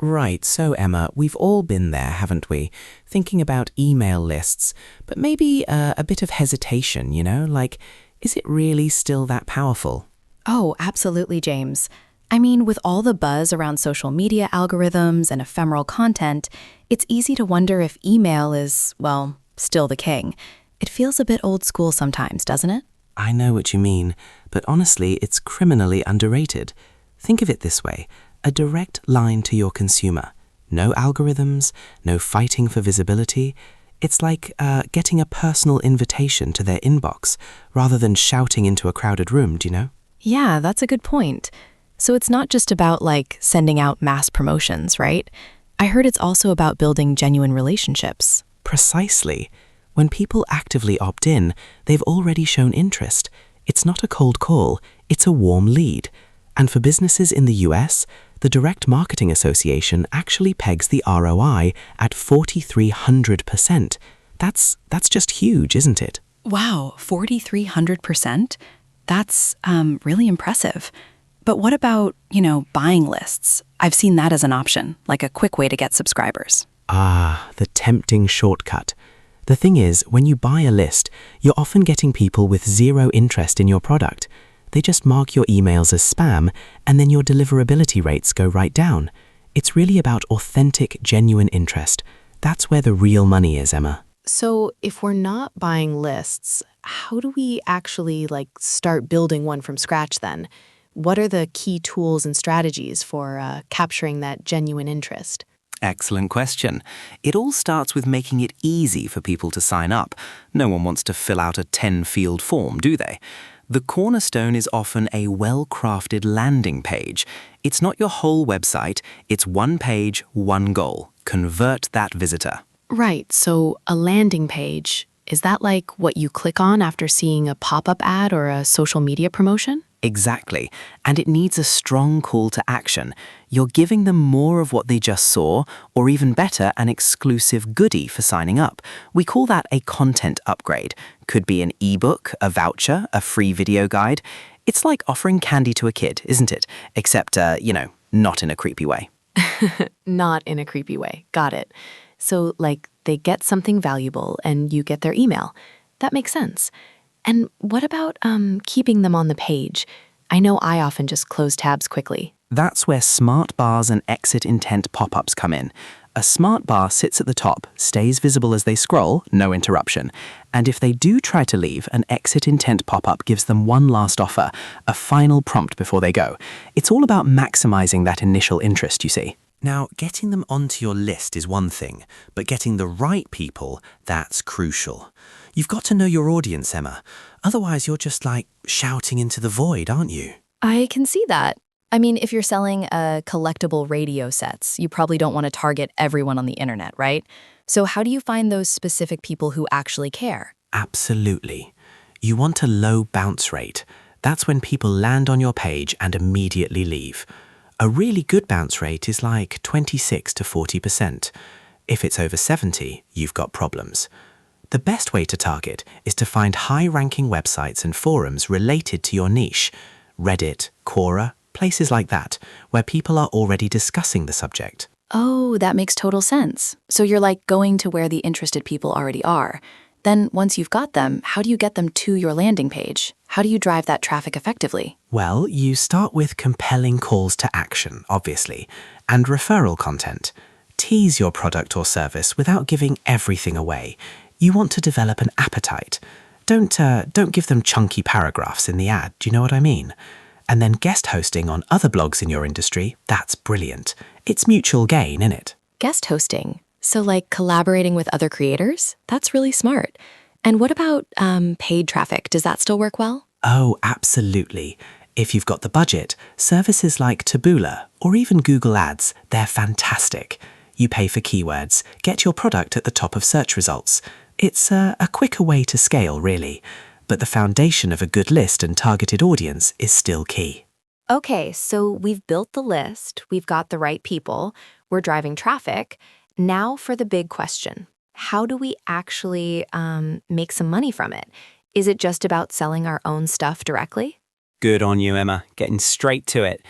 Right, so Emma, we've all been there, haven't we? Thinking about email lists, but maybe a bit of hesitation, like, is it really still that powerful? Oh, absolutely, James. I mean, with all the buzz around social media algorithms and ephemeral content, it's easy to wonder if email is, well, still the king. It feels a bit old school sometimes, doesn't it? I know what you mean, but honestly, it's criminally underrated. Think of it this way, a direct line to your consumer. No algorithms, no fighting for visibility. It's like getting a personal invitation to their inbox, rather than shouting into a crowded room, do you know? Yeah, that's a good point. So it's not just about, like, sending out mass promotions, right? I heard it's also about building genuine relationships. Precisely. When people actively opt in, they've already shown interest. It's not a cold call, it's a warm lead. And for businesses in the US, the Direct Marketing Association actually pegs the ROI at 4,300%. That's just huge, isn't it? Wow, 4,300%? That's really impressive. But what about, buying lists? I've seen that as an option, like a quick way to get subscribers. Ah, the tempting shortcut. The thing is, when you buy a list, you're often getting people with zero interest in your product. They just mark your emails as spam, and then your deliverability rates go right down. It's really about authentic, genuine interest. That's where the real money is, Emma. So if we're not buying lists, how do we actually start building one from scratch then? What are the key tools and strategies for capturing that genuine interest? Excellent question. It all starts with making it easy for people to sign up. No one wants to fill out a 10-field form, do they? The cornerstone is often a well-crafted landing page. It's not your whole website, it's one page, one goal. Convert that visitor. Right, so a landing page, is that like what you click on after seeing a pop-up ad or a social media promotion? Exactly, and it needs a strong call to action. You're giving them more of what they just saw, or even better, an exclusive goodie for signing up. We call that a content upgrade. Could be an ebook, a voucher, a free video guide. It's like offering candy to a kid, isn't it? Except, not in a creepy way. Not in a creepy way. Got it. So, they get something valuable and you get their email. That makes sense. And what about keeping them on the page? I know I often just close tabs quickly. That's where smart bars and exit intent pop-ups come in. A smart bar sits at the top, stays visible as they scroll, no interruption. And if they do try to leave, an exit intent pop-up gives them one last offer, a final prompt before they go. It's all about maximizing that initial interest, you see. Now, getting them onto your list is one thing, but getting the right people, that's crucial. You've got to know your audience, Emma. Otherwise, you're just shouting into the void, aren't you? I can see that. I mean, if you're selling collectible radio sets, you probably don't want to target everyone on the internet, right? So how do you find those specific people who actually care? Absolutely. You want a low bounce rate. That's when people land on your page and immediately leave. A really good bounce rate is like 26 to 40%. If it's over 70, you've got problems. The best way to target is to find high-ranking websites and forums related to your niche. Reddit, Quora, places like that, where people are already discussing the subject. Oh, that makes total sense. So you're going to where the interested people already are. Then once you've got them, how do you get them to your landing page? How do you drive that traffic effectively? Well, you start with compelling calls to action, obviously, and referral content. Tease your product or service without giving everything away. You want to develop an appetite. Don't give them chunky paragraphs in the ad, do you know what I mean? And then guest hosting on other blogs in your industry, that's brilliant. It's mutual gain, innit? Guest hosting. So collaborating with other creators? That's really smart. And what about paid traffic? Does that still work well? Oh, absolutely. If you've got the budget, services like Taboola or even Google Ads, they're fantastic. You pay for keywords, get your product at the top of search results. It's a quicker way to scale, really. But the foundation of a good list and targeted audience is still key. Okay, so we've built the list, we've got the right people, we're driving traffic. Now for the big question. How do we actually make some money from it? Is it just about selling our own stuff directly? Good on you, Emma. Getting straight to it.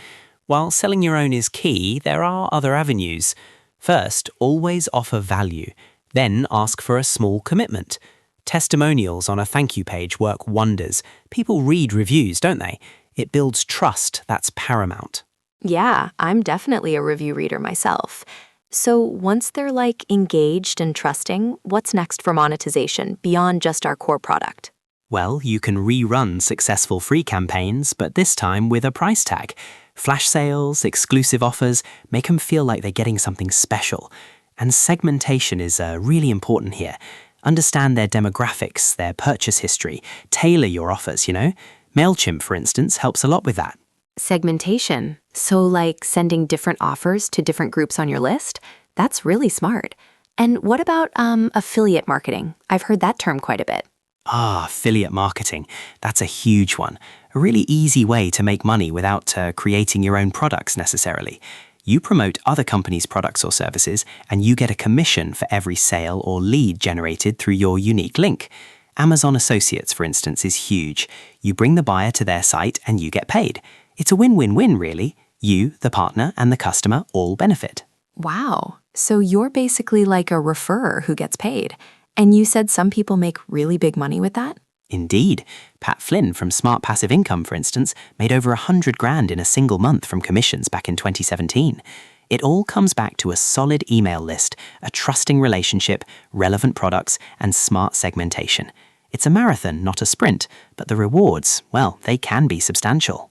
While selling your own is key, there are other avenues. First, always offer value. Then ask for a small commitment. Testimonials on a thank you page work wonders. People read reviews, don't they? It builds trust, that's paramount. Yeah, I'm definitely a review reader myself. So once they're like engaged and trusting, what's next for monetization beyond just our core product? Well, you can rerun successful free campaigns, but this time with a price tag. Flash sales, exclusive offers, make them feel like they're getting something special. And segmentation is really important here. Understand their demographics, their purchase history, tailor your offers, MailChimp, for instance, helps a lot with that. Segmentation. So like sending different offers to different groups on your list? That's really smart. And what about affiliate marketing? I've heard that term quite a bit. Affiliate marketing. That's a huge one. A really easy way to make money without creating your own products necessarily. You promote other companies' products or services, and you get a commission for every sale or lead generated through your unique link. Amazon Associates, for instance, is huge. You bring the buyer to their site and you get paid. It's a win-win-win, really. You, the partner, and the customer all benefit. Wow. So you're basically like a referrer who gets paid. And you said some people make really big money with that? Indeed. Pat Flynn from Smart Passive Income, for instance, made over $100,000 in a single month from commissions back in 2017. It all comes back to a solid email list, a trusting relationship, relevant products, and smart segmentation. It's a marathon, not a sprint, but the rewards, well, they can be substantial.